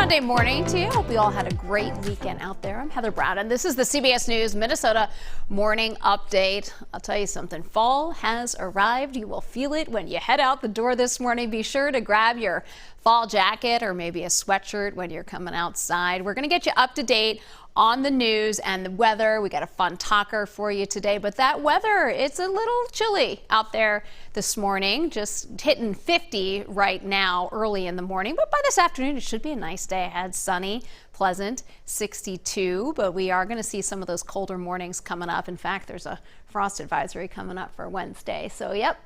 Monday morning to you. Hope you all had a great weekend out there. I'm Heather Brown, and this is the CBS News Minnesota Morning Update. I'll tell you something. Fall has arrived. You will feel it when you head out the door this morning. Be sure to grab your fall jacket or maybe a sweatshirt when you're coming outside. We're going to get you up to date on the news and the weather. We got a fun talker for you today, but that weather, it's a little chilly out there this morning, just hitting 50 right now early in the morning. But by this afternoon, it should be a nice day ahead. Sunny, pleasant, 62, but we are going to see some of those colder mornings coming up. In fact, there's a frost advisory coming up for Wednesday. So yep,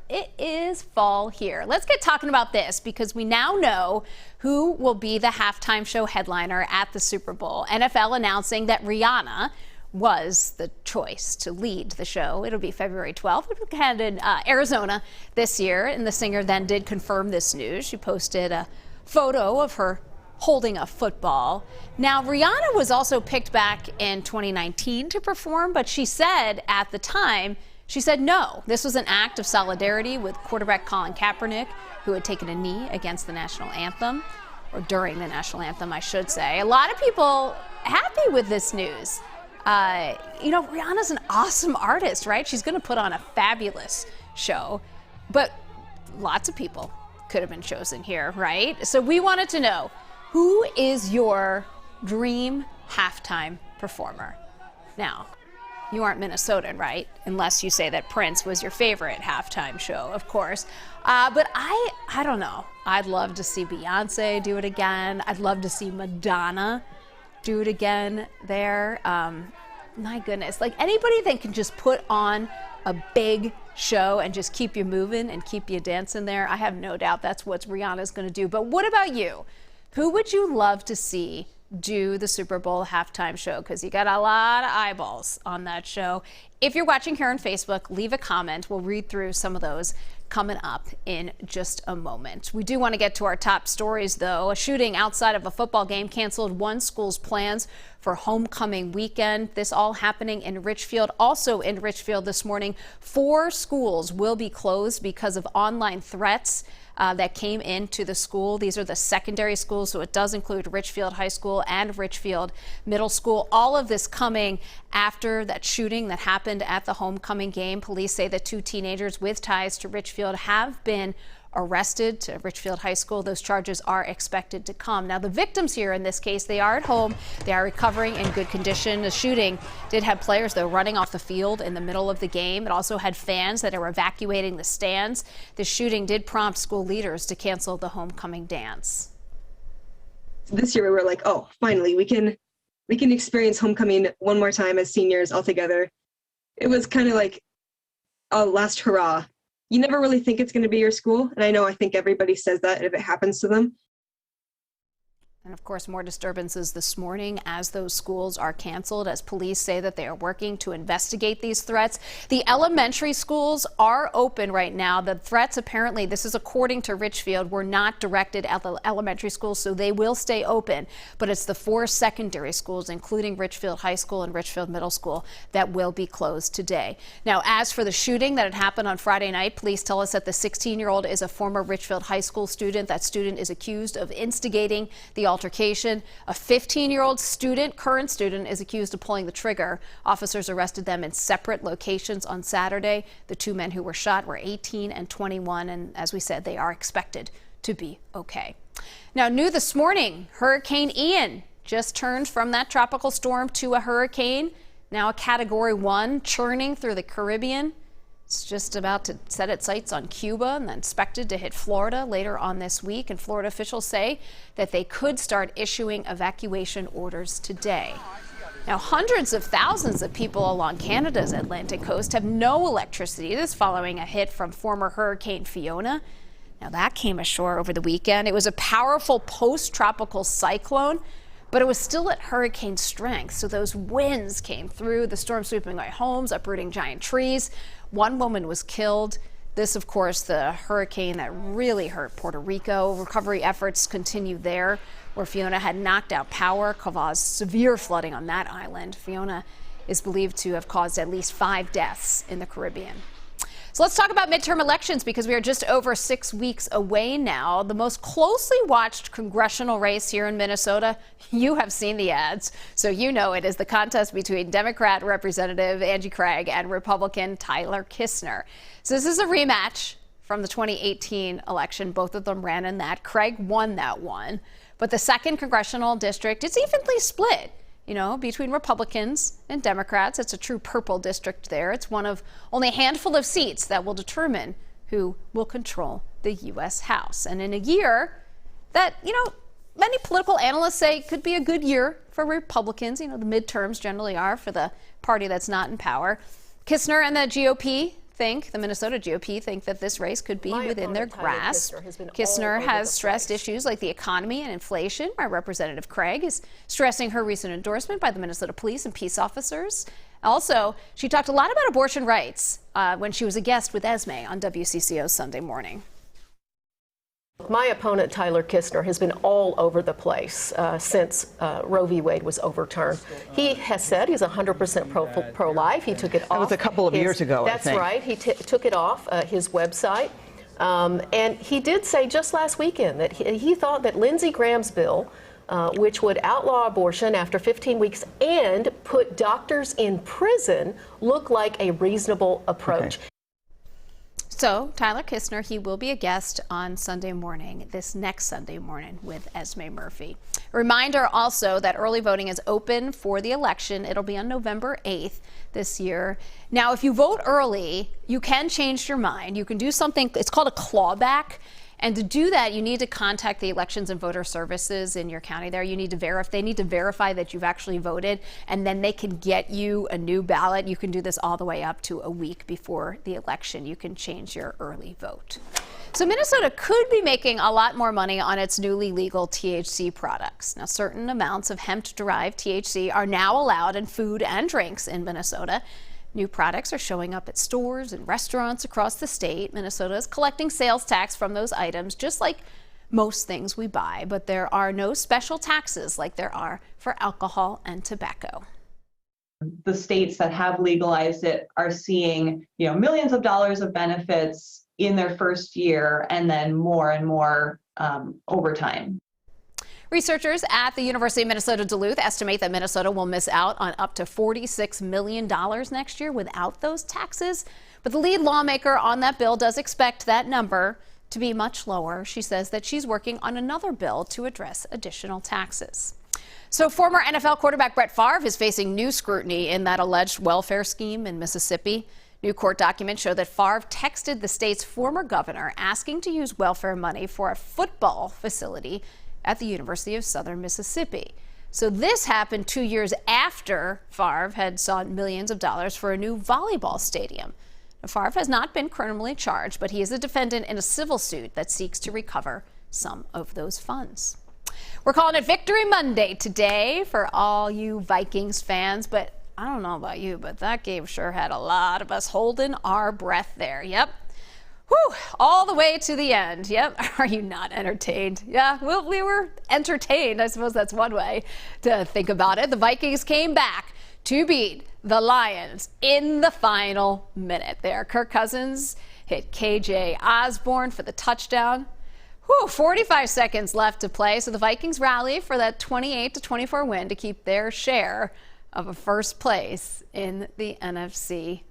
it is fall here. Let's get talking about this because we now know who will be the halftime show headliner at the Super Bowl. NFL announcing that Rihanna was the choice to lead the show. It'll be February 12th. It was had in Arizona this year, and the singer then did confirm this news. She posted a photo of her holding a football. Now, Rihanna was also picked back in 2019 to perform, but she said at the time, she said no. This was an act of solidarity with quarterback Colin Kaepernick, who had taken a knee against the national anthem, or during the national anthem, I should say. A lot of people happy with this news. Rihanna's an awesome artist, right? She's going to put on a fabulous show, but lots of people could have been chosen here, right? So we wanted to know, who is your dream halftime performer? Now, you aren't Minnesotan, right? Unless you say that Prince was your favorite halftime show, of course. But I don't know. I'd love to see Beyonce do it again. I'd love to see Madonna do it again there. My goodness, like anybody that can just put on a big show and just keep you moving and keep you dancing there, I have no doubt that's what Rihanna's going to do. But what about you? Who would you love to see do the Super Bowl halftime show? Because you got a lot of eyeballs on that show. If you're watching here on Facebook, leave a comment. We'll read through some of those coming up in just a moment. We do want to get to our top stories, though. A shooting outside of a football game canceled one school's plans for homecoming weekend. This all happening in Richfield. Also in Richfield this morning, 4 schools will be closed because of online threats that came into the school. These are the secondary schools, so it does include Richfield High School and Richfield Middle School. All of this coming after that shooting that happened at the homecoming game. Police say that 2 teenagers with ties to Richfield have been arrested to Richfield High School. Those charges are expected to come. Now, the victims here in this case, they are at home. They are recovering in good condition. The shooting did have players, though, running off the field in the middle of the game. It also had fans that are evacuating the stands. The shooting did prompt school leaders to cancel the homecoming dance. This year we were like, oh, finally, we can experience homecoming one more time as seniors all together. It was kind of like a last hurrah. You never really think it's going to be your school. And I think everybody says that if it happens to them. And of course, more disturbances this morning as those schools are canceled, as police say that they are working to investigate these threats. The elementary schools are open right now. The threats, apparently, this is according to Richfield, were not directed at the elementary schools, so they will stay open. But it's the 4 secondary schools, including Richfield High School and Richfield Middle School, that will be closed today. Now, as for the shooting that had happened on Friday night, police tell us that the 16-year-old is a former Richfield High School student. That student is accused of instigating the altercation. A 15-year-old student, current student, is accused of pulling the trigger. Officers arrested them in separate locations on Saturday. The 2 men who were shot were 18 and 21, and as we said, they are expected to be okay. Now, new this morning, Hurricane Ian just turned from that tropical storm to a hurricane, now a Category 1, churning through the Caribbean. It's just about to set its sights on Cuba and then expected to hit Florida later on this week. And Florida officials say that they could start issuing evacuation orders today. Now, hundreds of thousands of people along Canada's Atlantic coast have no electricity. This following a hit from former Hurricane Fiona. Now, that came ashore over the weekend. It was a powerful post-tropical cyclone, but it was still at hurricane strength. So those winds came through, the storm sweeping by homes, uprooting giant trees. 1 woman was killed. This, of course, the hurricane that really hurt Puerto Rico. Recovery efforts continue there, where Fiona had knocked out power, caused severe flooding on that island. Fiona is believed to have caused at least 5 deaths in the Caribbean. So let's talk about midterm elections because we are just over 6 weeks away now. The most closely watched congressional race here in Minnesota, you have seen the ads, so you know it is the contest between Democrat Representative Angie Craig and Republican Tyler Kistner. So this is a rematch from the 2018 election. Both of them ran in that. Craig won that one. But the 2nd congressional district, it's evenly split, between Republicans and Democrats. It's a true purple district there. It's one of only a handful of seats that will determine who will control the U.S. House. And in a year that, many political analysts say could be a good year for Republicans. The midterms generally are for the party that's not in power. Kistner and the Minnesota GOP think that this race could be within their grasp. Kistner has stressed issues like the economy and inflation, while Representative Craig is stressing her recent endorsement by the Minnesota police and peace officers. Also, she talked a lot about abortion rights when she was a guest with Esme on WCCO's Sunday Morning. My opponent, Tyler Kistner, has been all over the place since Roe v. Wade was overturned. He has said he's 100% pro-life. He took it off. That was a couple of years ago, I think. That's right. He took it off his website. And he did say just last weekend that he thought that Lindsey Graham's bill, which would outlaw abortion after 15 weeks and put doctors in prison, looked like a reasonable approach. Okay. So Tyler Kistner, he will be a guest on Sunday morning, this next Sunday morning with Esme Murphy. A reminder also that early voting is open for the election. It'll be on November 8th this year. Now, if you vote early, you can change your mind. You can do something, it's called a clawback. And to do that, you need to contact the Elections and Voter Services in your county there. They need to verify that you've actually voted, and then they can get you a new ballot. You can do this all the way up to a week before the election. You can change your early vote. So Minnesota could be making a lot more money on its newly legal THC products. Now, certain amounts of hemp-derived THC are now allowed in food and drinks in Minnesota. New products are showing up at stores and restaurants across the state. Minnesota is collecting sales tax from those items, just like most things we buy, but there are no special taxes like there are for alcohol and tobacco. The states that have legalized it are seeing, millions of dollars of benefits in their first year and then more and more over time. Researchers at the University of Minnesota Duluth estimate that Minnesota will miss out on up to $46 million next year without those taxes. But the lead lawmaker on that bill does expect that number to be much lower. She says that she's working on another bill to address additional taxes. So former NFL quarterback Brett Favre is facing new scrutiny in that alleged welfare scheme in Mississippi. New court documents show that Favre texted the state's former governor asking to use welfare money for a football facility at the University of Southern Mississippi. So this happened 2 years after Favre had sought millions of dollars for a new volleyball stadium. Now, Favre has not been criminally charged, but he is a defendant in a civil suit that seeks to recover some of those funds. We're calling it Victory Monday today for all you Vikings fans, but I don't know about you, but that game sure had a lot of us holding our breath there. Yep. Whew, all the way to the end. Yep. Are you not entertained? Yeah, well, we were entertained. I suppose that's one way to think about it. The Vikings came back to beat the Lions in the final minute there. Kirk Cousins hit KJ Osborne for the touchdown. 45 seconds left to play. So the Vikings rally for that 28-24 win to keep their share of a first place in the NFC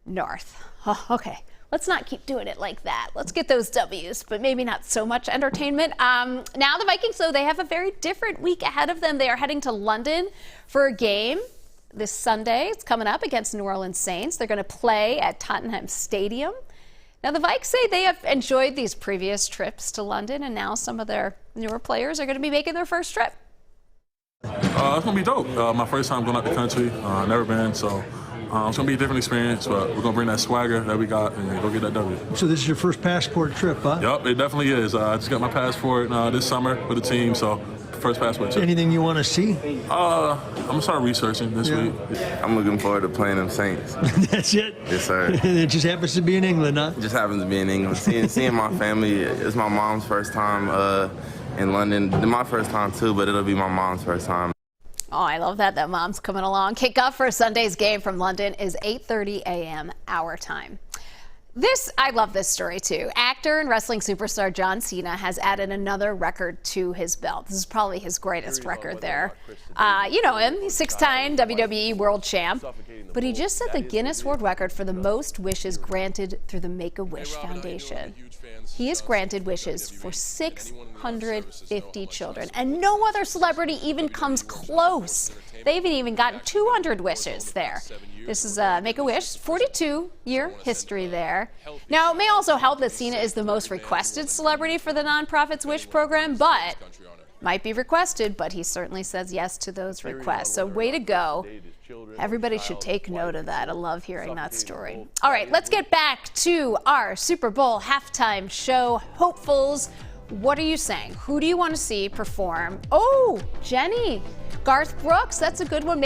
North. Oh, okay. Let's not keep doing it like that. Let's get those W's, but maybe not so much entertainment. Now the Vikings, though, they have a very different week ahead of them. They are heading to London for a game this Sunday. It's coming up against New Orleans Saints. They're going to play at Tottenham Stadium. Now, the Vikes say they have enjoyed these previous trips to London, and now some of their newer players are going to be making their first trip. It's going to be dope. My first time going out the country. Never been, so it's going to be a different experience, but we're going to bring that swagger that we got and go get that W. So this is your first passport trip, huh? Yep, it definitely is. I just got my passport this summer with the team, so first passport trip. Anything you want to see? I'm going to start researching this week. I'm looking forward to playing them Saints. That's it? Yes, sir. It just happens to be in England, huh? It just happens to be in England. Seeing my family, it's my mom's first time in London. My first time, too, but it'll be my mom's first time. Oh, I love that mom's coming along. Kickoff for Sunday's game from London is 8:30 a.m. our time. I love this story too. Actor and wrestling superstar John Cena has added another record to his belt. This is probably his greatest record there. You know him, he's 6-time WWE World Champ. But he just set the Guinness World Record for the most wishes granted through the Make-A-Wish Foundation. He has granted wishes for 650 children, and no other celebrity even comes close. They haven't even gotten 200 wishes there. This is Make-A-Wish, 42-year history there. Now, it may also help that Cena is the most requested celebrity for the nonprofit's Wish program, but might be requested, but he certainly says yes to those requests. So way to go. Everybody should take note of that. I love hearing that story. All right, let's get back to our Super Bowl halftime show hopefuls. What are you saying? Who do you want to see perform? Oh, Jenny, Garth Brooks. That's a good one.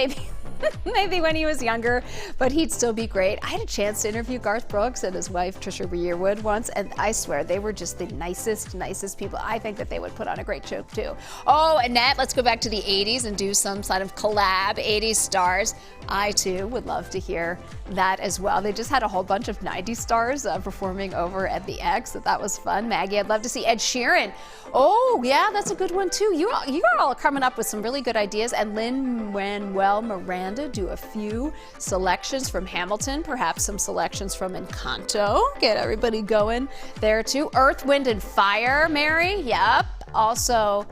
Maybe when he was younger, but he'd still be great. I had a chance to interview Garth Brooks and his wife, Trisha Yearwood, once, and I swear they were just the nicest people. I think that they would put on a great show, too. Oh, Annette, let's go back to the 80s and do some sort of collab, 80s stars. I, too, would love to hear that as well. They just had a whole bunch of 90s stars performing over at the X, so that was fun. Maggie, I'd love to see Ed Sheeran. Oh, yeah, that's a good one, too. You are all coming up with some really good ideas, and Lin-Manuel Miranda do a few selections from Hamilton, perhaps some selections from Encanto. Get everybody going there too. Earth, Wind, and Fire, Mary. Yep. Also,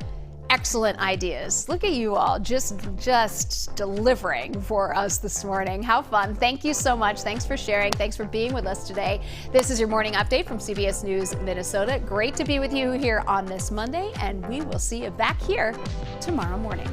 excellent ideas. Look at you all just delivering for us this morning. How fun. Thank you so much. Thanks for sharing. Thanks for being with us today. This is your morning update from CBS News Minnesota. Great to be with you here on this Monday, and we will see you back here tomorrow morning.